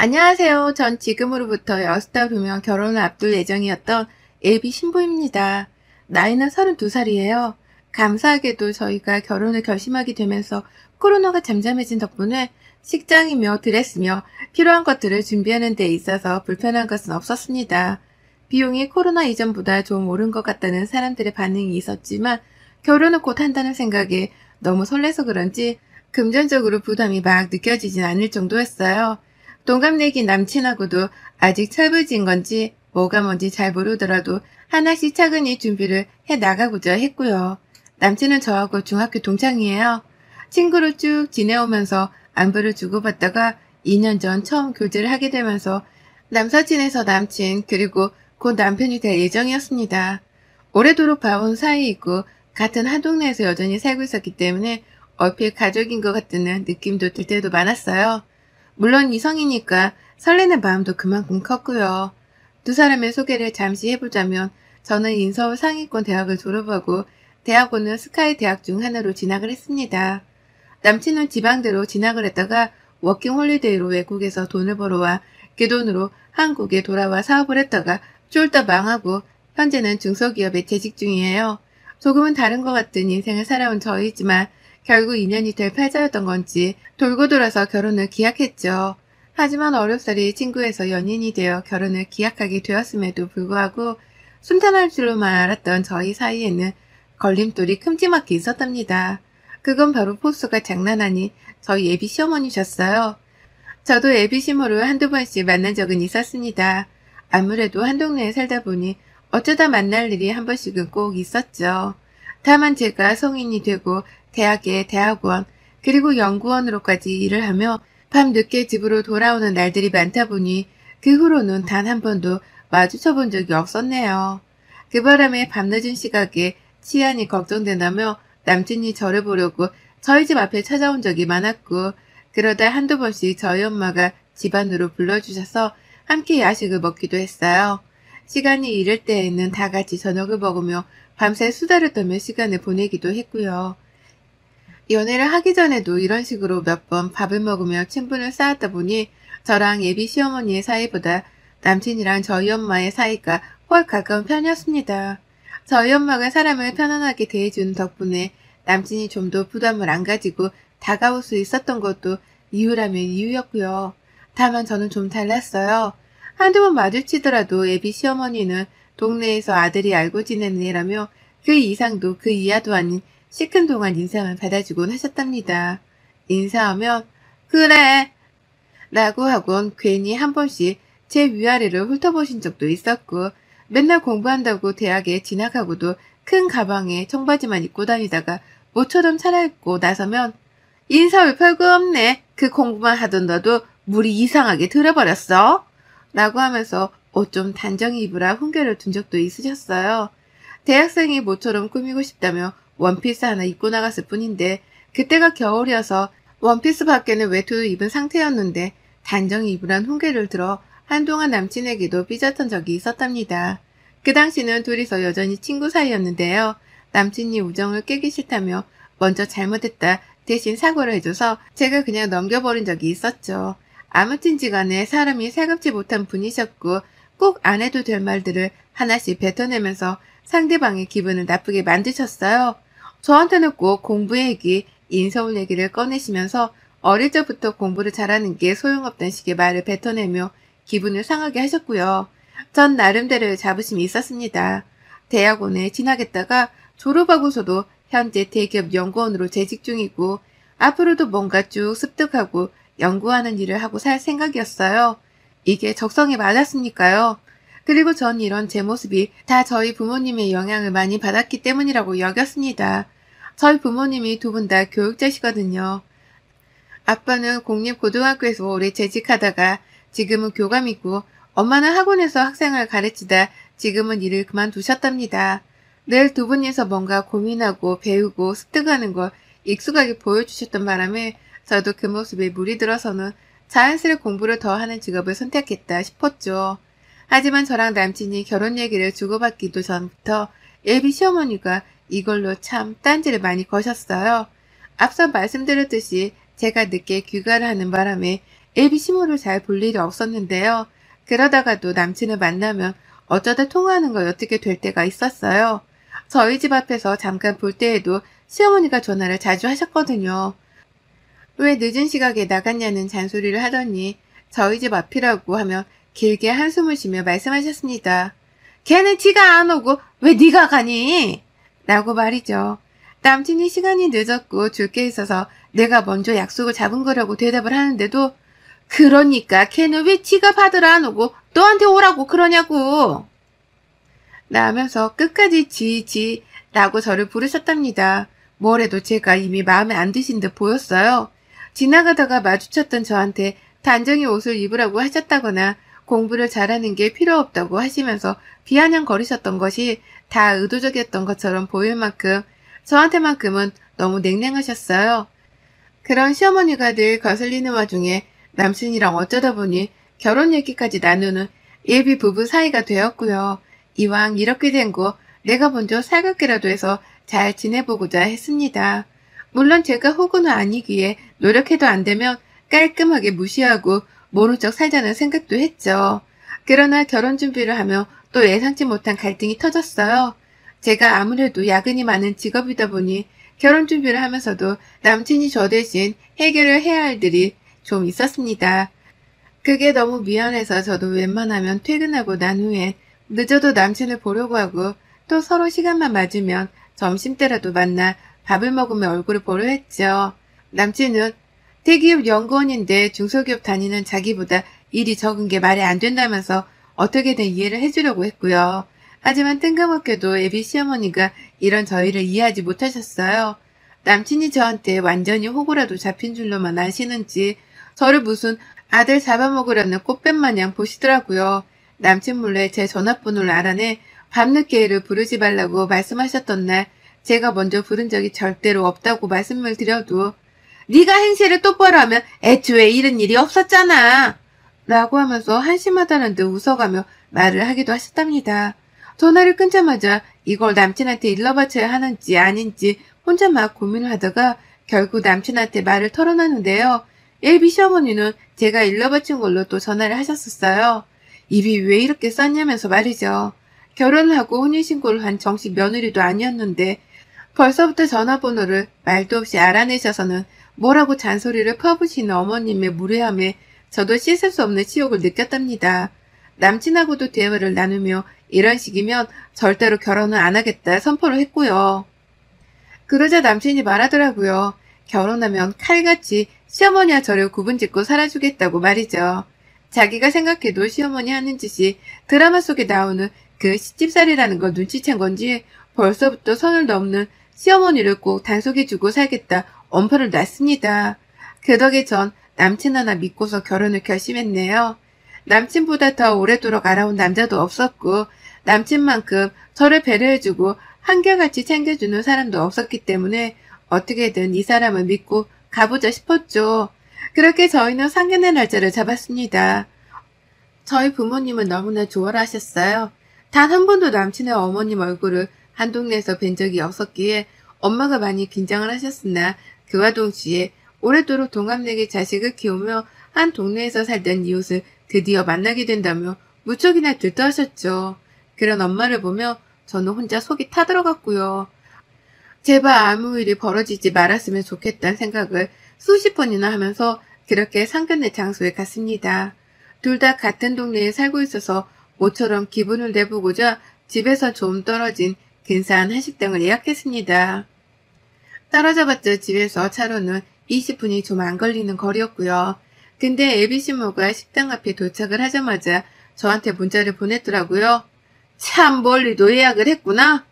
안녕하세요. 전 지금으로부터 6달 후면 결혼을 앞둘 예정이었던 예비 신부입니다. 나이는 32살이에요. 감사하게도 저희가 결혼을 결심하게 되면서 코로나가 잠잠해진 덕분에 식장이며 드레스며 필요한 것들을 준비하는 데 있어서 불편한 것은 없었습니다. 비용이 코로나 이전보다 좀 오른 것 같다는 사람들의 반응이 있었지만 결혼을 곧 한다는 생각에 너무 설레서 그런지 금전적으로 부담이 막 느껴지진 않을 정도였어요. 동갑내기 남친하고도 아직 철부지인 건지 뭐가 뭔지 잘 모르더라도 하나씩 차근히 준비를 해 나가고자 했고요. 남친은 저하고 중학교 동창이에요. 친구로 쭉 지내오면서 안부를 주고받다가 2년 전 처음 교제를 하게 되면서 남사친에서 남친 그리고 곧 남편이 될 예정이었습니다. 오래도록 봐온 사이이고 같은 한 동네에서 여전히 살고 있었기 때문에 얼핏 가족인 것 같다는 느낌도 들 때도 많았어요. 물론 이성이니까 설레는 마음도 그만큼 컸고요. 두 사람의 소개를 잠시 해보자면 저는 인서울 상위권 대학을 졸업하고 대학원은 스카이 대학 중 하나로 진학을 했습니다. 남친은 지방대로 진학을 했다가 워킹 홀리데이로 외국에서 돈을 벌어와 그 돈으로 한국에 돌아와 사업을 했다가 쫄딱 망하고 현재는 중소기업에 재직 중이에요. 조금은 다른 것 같은 인생을 살아온 저이지만 결국 인연이 될 팔자였던 건지 돌고 돌아서 결혼을 기약했죠. 하지만 어렵사리 친구에서 연인이 되어 결혼을 기약하게 되었음에도 불구하고 순탄할 줄로만 알았던 저희 사이에는 걸림돌이 큼지막히 있었답니다. 그건 바로 포수가 장난하니 저희 예비 시어머니셨어요. 저도 예비 시모를 한두 번씩 만난 적은 있었습니다. 아무래도 한 동네에 살다 보니 어쩌다 만날 일이 한 번씩은 꼭 있었죠. 다만 제가 성인이 되고 대학에 대학원 그리고 연구원으로까지 일을 하며 밤늦게 집으로 돌아오는 날들이 많다 보니 그 후로는 단 한 번도 마주쳐 본 적이 없었네요. 그 바람에 밤늦은 시각에 치안이 걱정된다며 남친이 저를 보려고 저희 집 앞에 찾아온 적이 많았고 그러다 한두 번씩 저희 엄마가 집 안으로 불러주셔서 함께 야식을 먹기도 했어요. 시간이 이럴 때에는 다 같이 저녁을 먹으며 밤새 수다를 떨며 시간을 보내기도 했고요. 연애를 하기 전에도 이런 식으로 몇 번 밥을 먹으며 친분을 쌓았다 보니 저랑 예비 시어머니의 사이보다 남친이랑 저희 엄마의 사이가 훨 가까운 편이었습니다. 저희 엄마가 사람을 편안하게 대해주는 덕분에 남친이 좀 더 부담을 안 가지고 다가올 수 있었던 것도 이유라면 이유였고요. 다만 저는 좀 달랐어요. 한두 번 마주치더라도 예비 시어머니는 동네에서 아들이 알고 지내는 애라며 그 이상도 그 이하도 아닌 시큰둥한 인상을 받아주곤 하셨답니다. 인사하면 그래 라고 하곤 괜히 한 번씩 제 위아래를 훑어보신 적도 있었고 맨날 공부한다고 대학에 진학하고도 큰 가방에 청바지만 입고 다니다가 모처럼 차려입고 나서면 인사울 별거 없네. 그 공부만 하던 너도 물이 이상하게 들어버렸어. 라고 하면서 옷 좀 단정히 입으라 훈계를 둔 적도 있으셨어요. 대학생이 모처럼 꾸미고 싶다며 원피스 하나 입고 나갔을 뿐인데 그때가 겨울이어서 원피스 밖에는 외투를 입은 상태였는데 단정히 입으란 훈계를 들어 한동안 남친에게도 삐졌던 적이 있었답니다. 그 당시는 둘이서 여전히 친구 사이였는데요. 남친이 우정을 깨기 싫다며 먼저 잘못했다 대신 사과를 해줘서 제가 그냥 넘겨버린 적이 있었죠. 아무튼지간에 사람이 살갑지 못한 분이셨고 꼭 안 해도 될 말들을 하나씩 뱉어내면서 상대방의 기분을 나쁘게 만드셨어요. 저한테는 꼭 공부 얘기, 인서울 얘기를 꺼내시면서 어릴 적부터 공부를 잘하는 게 소용없다는 식의 말을 뱉어내며 기분을 상하게 하셨고요. 전 나름대로의 자부심이 있었습니다. 대학원에 진학했다가 졸업하고서도 현재 대기업 연구원으로 재직 중이고 앞으로도 뭔가 쭉 습득하고 연구하는 일을 하고 살 생각이었어요. 이게 적성에 맞았으니까요. 그리고 전 이런 제 모습이 다 저희 부모님의 영향을 많이 받았기 때문이라고 여겼습니다. 저희 부모님이 두 분 다 교육자시거든요. 아빠는 공립고등학교에서 오래 재직하다가 지금은 교감이고 엄마는 학원에서 학생을 가르치다 지금은 일을 그만두셨답니다. 늘 두 분이서 뭔가 고민하고 배우고 습득하는 걸 익숙하게 보여주셨던 바람에 저도 그 모습에 물이 들어서는 자연스레 공부를 더 하는 직업을 선택했다 싶었죠. 하지만 저랑 남친이 결혼 얘기를 주고받기도 전부터 예비 시어머니가 이걸로 참 딴지를 많이 거셨어요. 앞서 말씀드렸듯이 제가 늦게 귀가를 하는 바람에 애비 시모를 잘 볼 일이 없었는데요. 그러다가도 남친을 만나면 어쩌다 통화하는 거 어떻게 될 때가 있었어요. 저희 집 앞에서 잠깐 볼 때에도 시어머니가 전화를 자주 하셨거든요. 왜 늦은 시각에 나갔냐는 잔소리를 하더니 저희 집 앞이라고 하면 길게 한숨을 쉬며 말씀하셨습니다. 걔는 티가 안 오고 왜 네가 가니? 라고 말이죠. 남친이 시간이 늦었고 줄 게 있어서 내가 먼저 약속을 잡은 거라고 대답을 하는데도 그러니까 걔는 왜 지가 받으러 안 오고 너한테 오라고 그러냐고. 라면서 끝까지 지라고 저를 부르셨답니다. 뭐래도 제가 이미 마음에 안 드신 듯 보였어요. 지나가다가 마주쳤던 저한테 단정히 옷을 입으라고 하셨다거나 공부를 잘하는 게 필요 없다고 하시면서 비아냥거리셨던 것이 다 의도적이었던 것처럼 보일 만큼 저한테만큼은 너무 냉랭하셨어요. 그런 시어머니가 늘 거슬리는 와중에 남친이랑 어쩌다 보니 결혼 얘기까지 나누는 예비 부부 사이가 되었고요. 이왕 이렇게 된 거 내가 먼저 살갑게라도 해서 잘 지내보고자 했습니다. 물론 제가 호구는 아니기에 노력해도 안 되면 깔끔하게 무시하고 모른 척 살자는 생각도 했죠. 그러나 결혼 준비를 하며 또 예상치 못한 갈등이 터졌어요. 제가 아무래도 야근이 많은 직업이다 보니 결혼 준비를 하면서도 남친이 저 대신 해결을 해야 할 일이 좀 있었습니다. 그게 너무 미안해서 저도 웬만하면 퇴근하고 난 후에 늦어도 남친을 보려고 하고 또 서로 시간만 맞으면 점심때라도 만나 밥을 먹으며 얼굴을 보려 했죠. 남친은 대기업 연구원인데 중소기업 다니는 자기보다 일이 적은 게 말이 안 된다면서 어떻게든 이해를 해주려고 했고요. 하지만 뜬금없게도 애비 시어머니가 이런 저희를 이해하지 못하셨어요. 남친이 저한테 완전히 호구라도 잡힌 줄로만 아시는지 저를 무슨 아들 잡아먹으려는 꽃뱀 마냥 보시더라고요. 남친 몰래 제 전화번호를 알아내 밤늦게를 부르지 말라고 말씀하셨던 날 제가 먼저 부른 적이 절대로 없다고 말씀을 드려도 네가 행세를 똑바로 하면 애초에 이런 일이 없었잖아 라고 하면서 한심하다는 듯 웃어가며 말을 하기도 하셨답니다. 전화를 끊자마자 이걸 남친한테 일러바쳐야 하는지 아닌지 혼자 막 고민을 하다가 결국 남친한테 말을 털어놨는데요. 예비 시어머니는 제가 일러바친 걸로 또 전화를 하셨었어요. 입이 왜 이렇게 쌌냐면서 말이죠. 결혼을 하고 혼인신고를 한 정식 며느리도 아니었는데 벌써부터 전화번호를 말도 없이 알아내셔서는 뭐라고 잔소리를 퍼부시는 어머님의 무례함에 저도 씻을 수 없는 치욕을 느꼈답니다. 남친하고도 대화를 나누며 이런 식이면 절대로 결혼을 안 하겠다 선포를 했고요. 그러자 남친이 말하더라고요. 결혼하면 칼같이 시어머니와 저를 구분짓고 살아주겠다고 말이죠. 자기가 생각해도 시어머니 하는 짓이 드라마 속에 나오는 그 시집살이라는 걸 눈치챈 건지 벌써부터 선을 넘는 시어머니를 꼭 단속해주고 살겠다 엄포를 놨습니다. 그 덕에 전 남친 하나 믿고서 결혼을 결심했네요. 남친보다 더 오래도록 알아온 남자도 없었고 남친만큼 저를 배려해주고 한결같이 챙겨주는 사람도 없었기 때문에 어떻게든 이 사람을 믿고 가보자 싶었죠. 그렇게 저희는 상견례 날짜를 잡았습니다. 저희 부모님은 너무나 좋아라 하셨어요. 단 한 번도 남친의 어머님 얼굴을 한 동네에서 뵌 적이 없었기에 엄마가 많이 긴장을 하셨으나 그와 동시에 오랫도록 동갑내기 자식을 키우며 한 동네에서 살던 이웃을 드디어 만나게 된다며 무척이나 들떠하셨죠. 그런 엄마를 보며 저는 혼자 속이 타들어갔고요. 제발 아무 일이 벌어지지 말았으면 좋겠다는 생각을 수십 번이나 하면서 그렇게 상견례 장소에 갔습니다. 둘 다 같은 동네에 살고 있어서 모처럼 기분을 내보고자 집에서 좀 떨어진 근사한 한식당을 예약했습니다. 떨어져봤자 집에서 차로는 20분이 좀 안 걸리는 거리였고요. 근데 애비신모가 식당 앞에 도착을 하자마자 저한테 문자를 보냈더라고요. 참 멀리도 예약을 했구나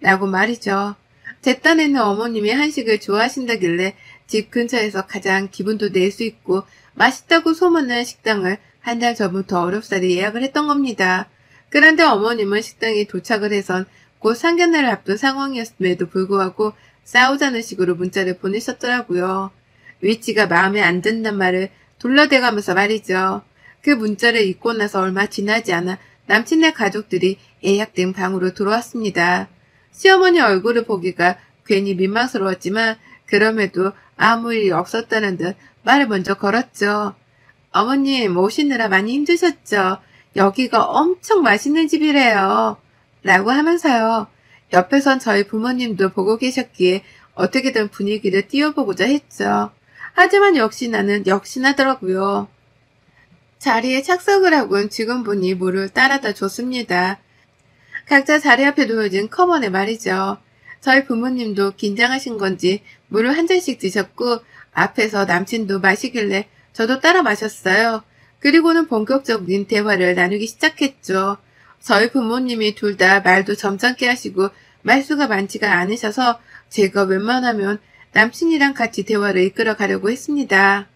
라고 말이죠. 제 딴에는 어머님이 한식을 좋아하신다길래 집 근처에서 가장 기분도 낼 수 있고 맛있다고 소문난 식당을 한 달 전부터 어렵사리 예약을 했던 겁니다. 그런데 어머님은 식당에 도착을 해선 곧 상견례를 앞둔 상황이었음에도 불구하고 싸우자는 식으로 문자를 보내셨더라고요. 위치가 마음에 안 든단 말을 둘러대가면서 말이죠. 그 문자를 읽고 나서 얼마 지나지 않아 남친네 가족들이 예약된 방으로 들어왔습니다. 시어머니 얼굴을 보기가 괜히 민망스러웠지만 그럼에도 아무 일이 없었다는 듯 말을 먼저 걸었죠. 어머님 오시느라 많이 힘드셨죠? 여기가 엄청 맛있는 집이래요. 라고 하면서요. 옆에선 저희 부모님도 보고 계셨기에 어떻게든 분위기를 띄워보고자 했죠. 하지만 역시 나는 역시나더라고요. 자리에 착석을 하곤 직원분이 물을 따라다 줬습니다. 각자 자리 앞에 놓여진 컵안에 말이죠. 저희 부모님도 긴장하신 건지 물을 한 잔씩 드셨고 앞에서 남친도 마시길래 저도 따라 마셨어요. 그리고는 본격적인 대화를 나누기 시작했죠. 저희 부모님이 둘 다 말도 점잖게 하시고 말수가 많지가 않으셔서 제가 웬만하면 남친이랑 같이 대화를 이끌어 가려고 했습니다.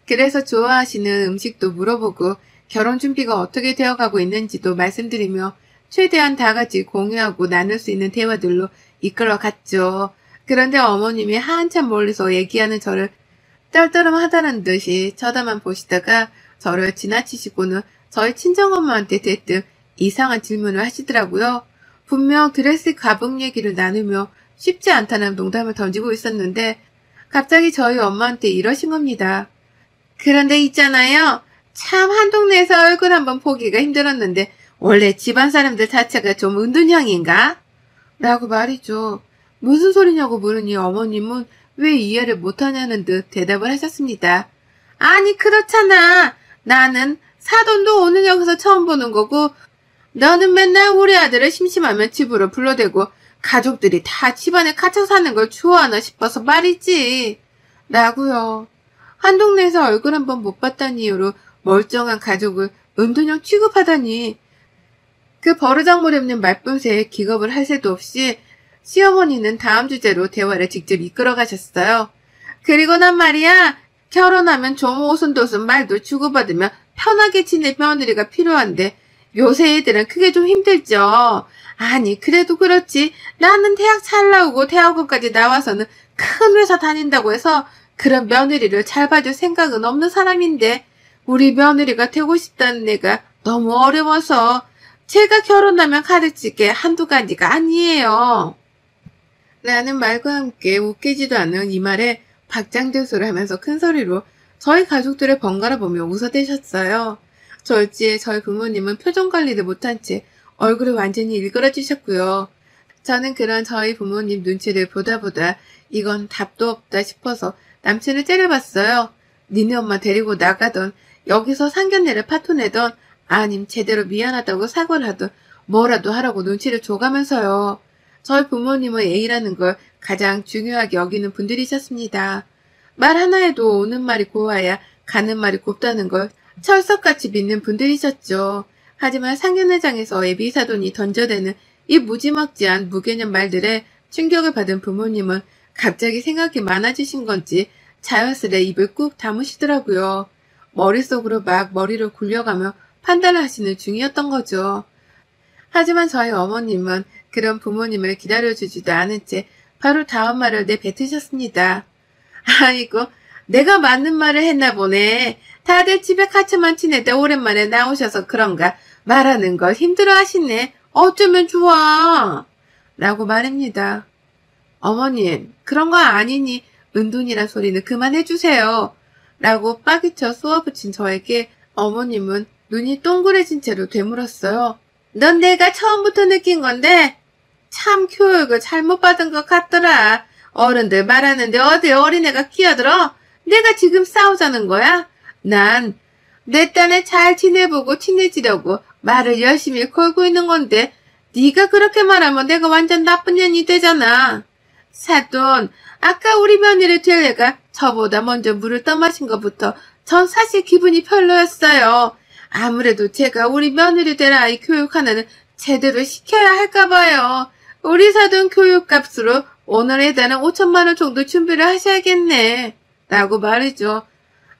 그래서 좋아하시는 음식도 물어보고 결혼 준비가 어떻게 되어가고 있는지도 말씀드리며 최대한 다 같이 공유하고 나눌 수 있는 대화들로 이끌어 갔죠. 그런데 어머님이 한참 멀리서 얘기하는 저를 떨떠름하다는 듯이 쳐다만 보시다가 저를 지나치시고는 저희 친정엄마한테 대뜸 이상한 질문을 하시더라고요. 분명 드레스 가방 얘기를 나누며 쉽지 않다는 농담을 던지고 있었는데 갑자기 저희 엄마한테 이러신 겁니다. 그런데 있잖아요. 참 한 동네에서 얼굴 한번 보기가 힘들었는데 원래 집안 사람들 자체가 좀 은둔형인가? 라고 말이죠. 무슨 소리냐고 물으니 어머님은 왜 이해를 못하냐는 듯 대답을 하셨습니다. 아니 그렇잖아. 나는 사돈도 오늘 여기서 처음 보는 거고 너는 맨날 우리 아들을 심심하면 집으로 불러대고 가족들이 다 집안에 갇혀 사는 걸 좋아하나 싶어서 말이지. 라고요. 한 동네에서 얼굴 한번 못 봤다는 이유로 멀쩡한 가족을 은둔형 취급하다니. 그 버르장머리 없는 말뿐새에 기겁을 할 새도 없이 시어머니는 다음 주제로 대화를 직접 이끌어 가셨어요. 그리고 난 말이야. 결혼하면 좀 오순도순 말도 주고받으며 편하게 지낼 며느리가 필요한데 요새 애들은 그게 좀 힘들죠. 아니 그래도 그렇지. 나는 대학 잘 나오고 대학원까지 나와서는 큰 회사 다닌다고 해서 그런 며느리를 잘 봐줄 생각은 없는 사람인데 우리 며느리가 되고 싶다는 애가 너무 어려워서 제가 결혼하면 가르칠 게 한두 가지가 아니에요. 라는 말과 함께 웃기지도 않은 이 말에 박장대소를 하면서 큰소리로 저희 가족들을 번갈아 보며 웃어대셨어요. 졸지에 저희 부모님은 표정 관리를 못한 채 얼굴이 완전히 일그러지셨고요. 저는 그런 저희 부모님 눈치를 보다 이건 답도 없다 싶어서 남친을 째려봤어요. 니네 엄마 데리고 나가던 여기서 상견례를 파토내던 아님 제대로 미안하다고 사과를 하던 뭐라도 하라고 눈치를 줘가면서요. 저희 부모님은 A라는 걸 가장 중요하게 여기는 분들이셨습니다. 말 하나에도 오는 말이 고와야 가는 말이 곱다는 걸 철석같이 믿는 분들이셨죠. 하지만 상견례장에서 애비사돈이 던져대는 이 무지막지한 무개념 말들에 충격을 받은 부모님은 갑자기 생각이 많아지신 건지 자연스레 입을 꾹 다무시더라고요. 머릿속으로 막 머리를 굴려가며 판단을 하시는 중이었던 거죠. 하지만 저희 어머님은 그런 부모님을 기다려주지도 않은 채 바로 다음 말을 내뱉으셨습니다. 아이고 내가 맞는 말을 했나 보네. 다들 집에 갇혀만 지내다 오랜만에 나오셔서 그런가 말하는 걸 힘들어 하시네. 어쩌면 좋아. 라고 말입니다. 어머님 그런 거 아니니 은둔이란 소리는 그만해주세요. 라고 빠기쳐 쏘아붙인 저에게 어머님은 눈이 동그래진 채로 되물었어요. 넌 내가 처음부터 느낀 건데 참 교육을 잘못 받은 것 같더라. 어른들 말하는데 어디 어린애가 끼어들어? 내가 지금 싸우자는 거야? 난 내 딴에 잘 지내보고 친해지려고 말을 열심히 걸고 있는 건데 네가 그렇게 말하면 내가 완전 나쁜 년이 되잖아. 사돈, 아까 우리 며느리 될 애가 저보다 먼저 물을 떠마신 것부터 전 사실 기분이 별로였어요. 아무래도 제가 우리 며느리 될 아이 교육 하나는 제대로 시켜야 할까 봐요. 우리 사돈 교육값으로 오늘에 달한 5천만 원 정도 준비를 하셔야겠네. 라고 말이죠.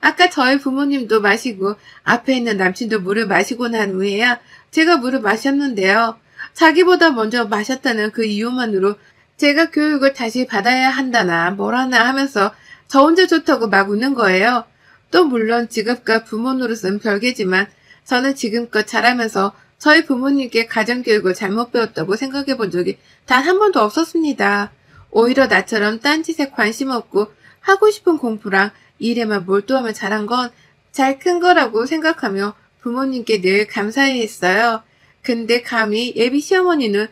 아까 저희 부모님도 마시고 앞에 있는 남친도 물을 마시고 난 후에야 제가 물을 마셨는데요. 자기보다 먼저 마셨다는 그 이유만으로 제가 교육을 다시 받아야 한다나 뭐라나 하면서 저 혼자 좋다고 막 웃는 거예요. 또 물론 직업과 부모 노릇은 별개지만 저는 지금껏 자라면서 저희 부모님께 가정교육을 잘못 배웠다고 생각해 본 적이 단 한 번도 없었습니다. 오히려 나처럼 딴짓에 관심 없고 하고 싶은 공부랑 일에만 몰두하며 자란 건 잘 큰 거라고 생각하며 부모님께 늘 감사해 했어요. 근데 감히 예비 시어머니는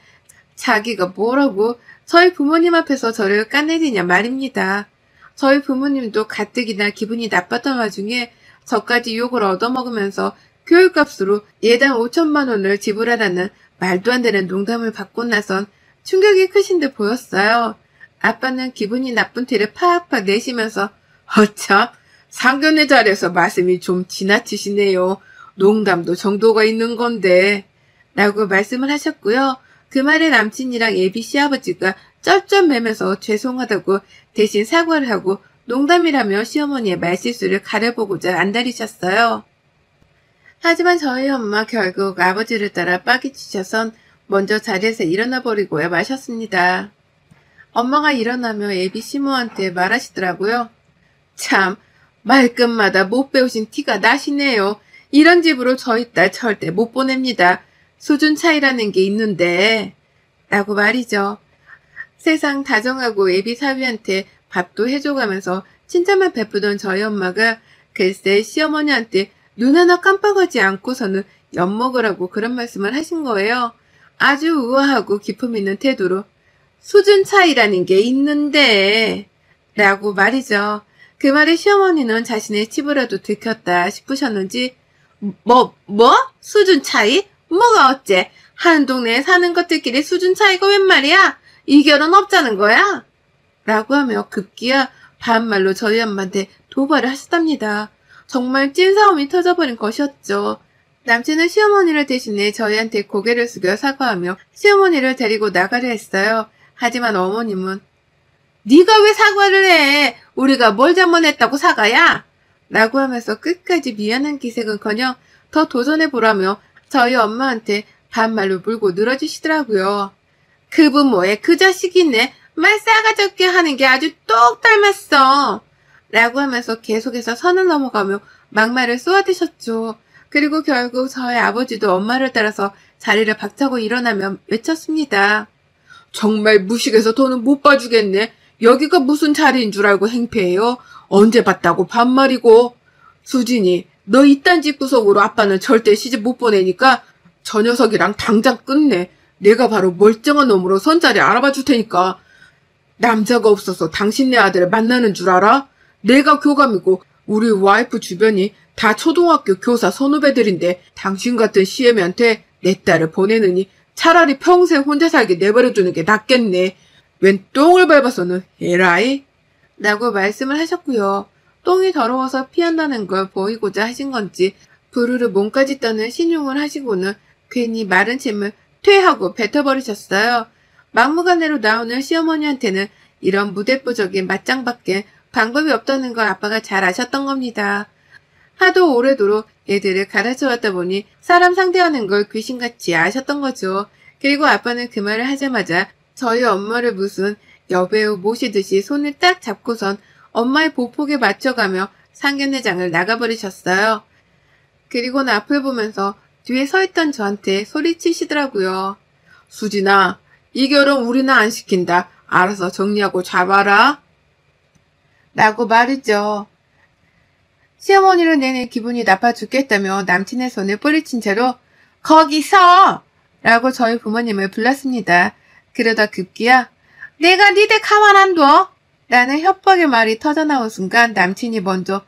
자기가 뭐라고 저희 부모님 앞에서 저를 까내리냐 말입니다. 저희 부모님도 가뜩이나 기분이 나빴던 와중에 저까지 욕을 얻어먹으면서 교육값으로 예당 5천만 원을 지불하라는 말도 안 되는 농담을 받고 나선 충격이 크신 듯 보였어요. 아빠는 기분이 나쁜 티를 팍팍 내시면서 허참 상견례 자리에서 말씀이 좀 지나치시네요. 농담도 정도가 있는 건데 라고 말씀을 하셨고요. 그 말에 남친이랑 예비 시아버지가 쩔쩔매면서 죄송하다고 대신 사과를 하고 농담이라며 시어머니의 말실수를 가려보고자 안달이셨어요. 하지만 저희 엄마 결국 아버지를 따라 빠개치셔선 먼저 자리에서 일어나 버리고야 마셨습니다. 엄마가 일어나며 예비 시모한테 말하시더라고요. 참 말끝마다 못 배우신 티가 나시네요. 이런 집으로 저희 딸 절대 못 보냅니다. 수준 차이라는 게 있는데 라고 말이죠. 세상 다정하고 예비 사위한테 밥도 해줘가면서 칭찬만 베푸던 저희 엄마가 글쎄 시어머니한테 눈 하나 깜빡하지 않고서는 엿먹으라고 그런 말씀을 하신 거예요. 아주 우아하고 기품 있는 태도로 수준 차이라는 게 있는데 라고 말이죠. 그 말에 시어머니는 자신의 치부라도 들켰다 싶으셨는지 뭐? 수준 차이? 뭐가 어째? 한 동네에 사는 것들끼리 수준 차이가 웬 말이야? 이 결혼 없자는 거야? 라고 하며 급기야 반말로 저희 엄마한테 도발을 하셨답니다. 정말 찐싸움이 터져버린 것이었죠. 남친은 시어머니를 대신해 저희한테 고개를 숙여 사과하며 시어머니를 데리고 나가려 했어요. 하지만 어머님은 네가 왜 사과를 해? 우리가 뭘 잘못했다고 사과야? 라고 하면서 끝까지 미안한 기색은커녕 더 도전해보라며 저희 엄마한테 반말로 물고 늘어지시더라고요. 그 부모의 그 자식이네. 말 싸가지 없게 하는 게 아주 똑 닮았어. 라고 하면서 계속해서 선을 넘어가며 막말을 쏘아대셨죠. 그리고 결국 저희 아버지도 엄마를 따라서 자리를 박차고 일어나며 외쳤습니다. 정말 무식해서 더는 못 봐주겠네. 여기가 무슨 자리인 줄 알고 행패해요? 언제 봤다고 반말이고. 수진이 너 이딴 집 구석으로 아빠는 절대 시집 못 보내니까 저 녀석이랑 당장 끝내. 내가 바로 멀쩡한 놈으로 선자리 알아봐 줄 테니까. 남자가 없어서 당신네 아들을 만나는 줄 알아? 내가 교감이고 우리 와이프 주변이 다 초등학교 교사 선후배들인데 당신 같은 시애미한테 내 딸을 보내느니 차라리 평생 혼자 살게 내버려두는 게 낫겠네. 웬 똥을 밟아서는 에라이? 라고 말씀을 하셨고요. 똥이 더러워서 피한다는 걸 보이고자 하신 건지 부르르 몸까지 떠는 신용을 하시고는 괜히 마른 침을 퇴하고 뱉어버리셨어요. 막무가내로 나오는 시어머니한테는 이런 무대뽀적인 맞짱밖에 방법이 없다는 걸 아빠가 잘 아셨던 겁니다. 하도 오래도록 애들을 가르쳐왔다 보니 사람 상대하는 걸 귀신같이 아셨던 거죠. 그리고 아빠는 그 말을 하자마자 저희 엄마를 무슨 여배우 모시듯이 손을 딱 잡고선 엄마의 보폭에 맞춰가며 상견례장을 나가버리셨어요. 그리고는 앞을 보면서 뒤에 서있던 저한테 소리치시더라고요. 수진아, 이 결혼 우리는 안 시킨다. 알아서 정리하고 잡아라. 라고 말이죠. 시어머니는 내내 기분이 나빠 죽겠다며 남친의 손을 뿌리친 채로 거기서! 라고 저희 부모님을 불렀습니다. 그러다 급기야 내가 니들 가만 안 둬! 라는 협박의 말이 터져나온 순간 남친이 먼저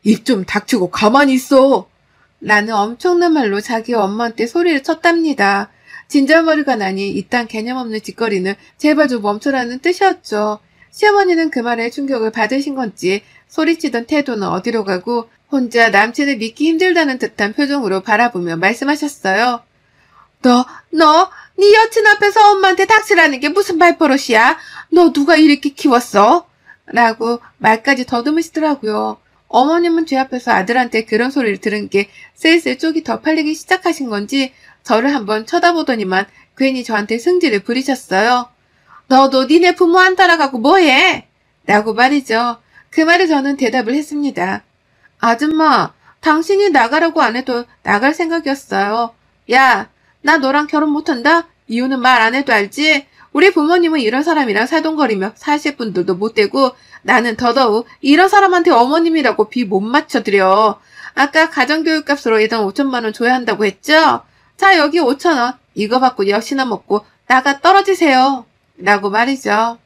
입 좀 닥치고 가만히 있어! 라는 엄청난 말로 자기 엄마한테 소리를 쳤답니다. 진절머리가 나니 이딴 개념 없는 짓거리는 제발 좀 멈춰라는 뜻이었죠. 시어머니는 그 말에 충격을 받으신 건지 소리치던 태도는 어디로 가고 혼자 남친을 믿기 힘들다는 듯한 표정으로 바라보며 말씀하셨어요. 네 여친 앞에서 엄마한테 닥치라는 게 무슨 말버릇이야? 너 누가 이렇게 키웠어? 라고 말까지 더듬으시더라고요. 어머님은 제 앞에서 아들한테 그런 소리를 들은 게 슬슬 쪽이 더 팔리기 시작하신 건지 저를 한번 쳐다보더니만 괜히 저한테 승질을 부리셨어요. 너도 니네 부모 안 따라가고 뭐해? 라고 말이죠. 그 말에 저는 대답을 했습니다. 아줌마, 당신이 나가라고 안 해도 나갈 생각이었어요. 야, 나 너랑 결혼 못한다? 이유는 말 안 해도 알지? 우리 부모님은 이런 사람이랑 살동거리며 사실 분들도 못 되고 나는 더더욱 이런 사람한테 어머님이라고 비 못 맞춰드려. 아까 가정교육값으로 예당 5천만 원 줘야 한다고 했죠? 자, 여기 5천 원. 이거 받고 역시나 먹고 나가 떨어지세요. 라고 말이죠.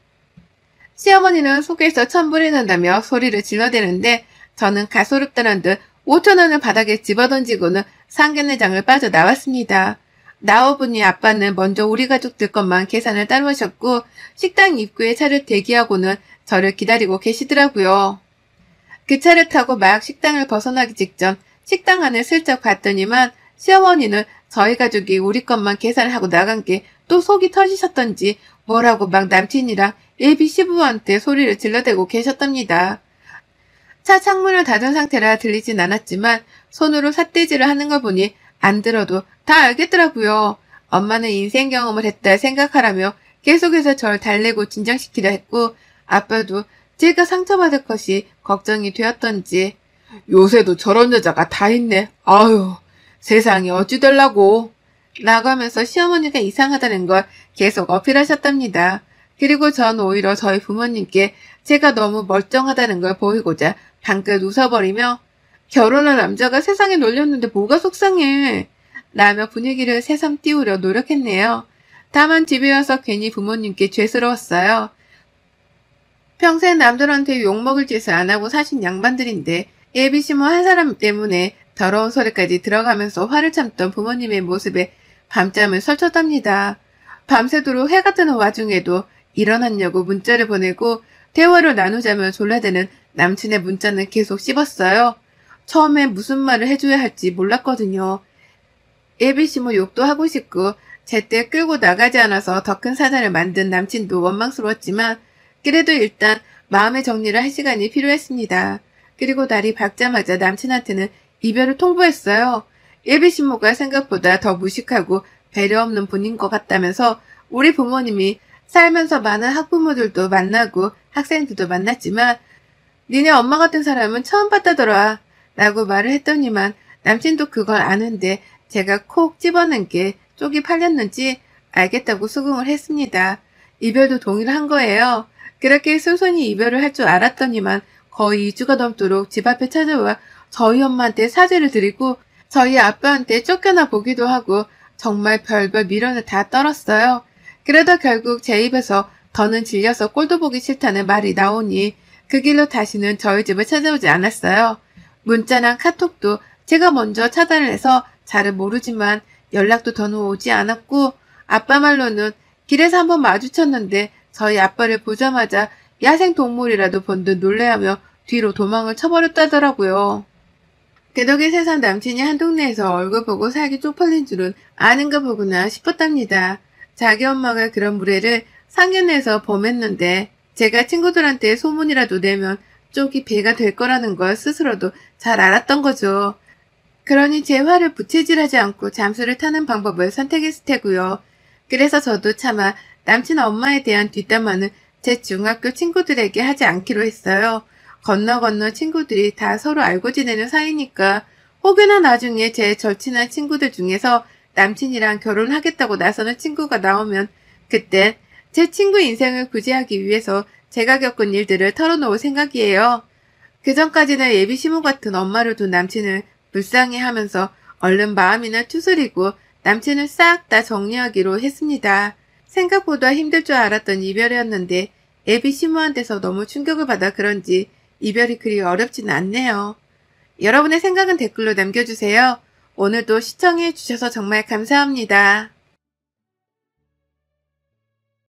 시어머니는 속에서 천불이 난다며 소리를 질러대는데 저는 가소롭다는 듯 5천 원을 바닥에 집어던지고는 상견례장을 빠져나왔습니다. 나오보니 아빠는 먼저 우리 가족들 것만 계산을 따로 하셨고 식당 입구에 차를 대기하고는 저를 기다리고 계시더라고요. 그 차를 타고 막 식당을 벗어나기 직전 식당 안을 슬쩍 봤더니만 시어머니는 저희 가족이 우리 것만 계산을 하고 나간 게 또 속이 터지셨던지 뭐라고 막 남친이랑 예비 시부한테 소리를 질러대고 계셨답니다. 차 창문을 닫은 상태라 들리진 않았지만 손으로 삿대질을 하는 걸 보니 안 들어도 다 알겠더라고요. 엄마는 인생 경험을 했다 생각하라며 계속해서 절 달래고 진정시키려 했고 아빠도 제가 상처받을 것이 걱정이 되었던지 요새도 저런 여자가 다 있네. 아유 세상이 어찌 될라고 라고 하면서 시어머니가 이상하다는 걸 계속 어필하셨답니다. 그리고 전 오히려 저희 부모님께 제가 너무 멀쩡하다는 걸 보이고자 방긋 웃어버리며 결혼한 남자가 세상에 놀렸는데 뭐가 속상해 라며 분위기를 새삼 띄우려 노력했네요. 다만 집에 와서 괜히 부모님께 죄스러웠어요. 평생 남들한테 욕먹을 짓을 안 하고 사신 양반들인데 예비시모 한 사람 때문에 더러운 소리까지 들어가면서 화를 참던 부모님의 모습에 밤잠을 설쳤답니다. 밤새도록 해가 뜨는 와중에도 일어났냐고 문자를 보내고 대화를 나누자며 졸라대는 남친의 문자는 계속 씹었어요. 처음에 무슨 말을 해줘야 할지 몰랐거든요. 예비시모 욕도 하고 싶고 제때 끌고 나가지 않아서 더 큰 사단을 만든 남친도 원망스러웠지만 그래도 일단 마음의 정리를 할 시간이 필요했습니다. 그리고 날이 밝자마자 남친한테는 이별을 통보했어요. 예비신모가 생각보다 더 무식하고 배려 없는 분인 것 같다면서 우리 부모님이 살면서 많은 학부모들도 만나고 학생들도 만났지만 니네 엄마 같은 사람은 처음 봤다더라 라고 말을 했더니만 남친도 그걸 아는데 제가 콕 집어낸 게 쪽이 팔렸는지 알겠다고 수긍을 했습니다. 이별도 동의를 한 거예요. 그렇게 순순히 이별을 할 줄 알았더니만 거의 2주가 넘도록 집 앞에 찾아와 저희 엄마한테 사죄를 드리고 저희 아빠한테 쫓겨나 보기도 하고 정말 별별 미련을 다 떨었어요. 그러다 결국 제 입에서 더는 질려서 꼴도 보기 싫다는 말이 나오니 그 길로 다시는 저희 집을 찾아오지 않았어요. 문자랑 카톡도 제가 먼저 차단을 해서 잘은 모르지만 연락도 더는 오지 않았고 아빠 말로는 길에서 한번 마주쳤는데 저희 아빠를 보자마자 야생동물이라도 본 듯 놀래하며 뒤로 도망을 쳐버렸다더라고요. 그 덕에 세상 남친이 한 동네에서 얼굴 보고 살기 쪽팔린 줄은 아는가 보구나 싶었답니다. 자기 엄마가 그런 무례를 상견례에서 범했는데 제가 친구들한테 소문이라도 내면 쪽이 배가 될 거라는 걸 스스로도 잘 알았던 거죠. 그러니 제 화를 부채질하지 않고 잠수를 타는 방법을 선택했을 테고요. 그래서 저도 차마 남친 엄마에 대한 뒷담화는 제 중학교 친구들에게 하지 않기로 했어요. 건너 친구들이 다 서로 알고 지내는 사이니까 혹여나 나중에 제 절친한 친구들 중에서 남친이랑 결혼하겠다고 나서는 친구가 나오면 그땐 제 친구 인생을 구제하기 위해서 제가 겪은 일들을 털어놓을 생각이에요. 그전까지는 예비시모 같은 엄마를 둔 남친을 불쌍해하면서 얼른 마음이나 추스리고 남친을 싹 다 정리하기로 했습니다. 생각보다 힘들 줄 알았던 이별이었는데 예비시모한테서 너무 충격을 받아 그런지 이별이 그리 어렵지는 않네요. 여러분의 생각은 댓글로 남겨주세요. 오늘도 시청해 주셔서 정말 감사합니다.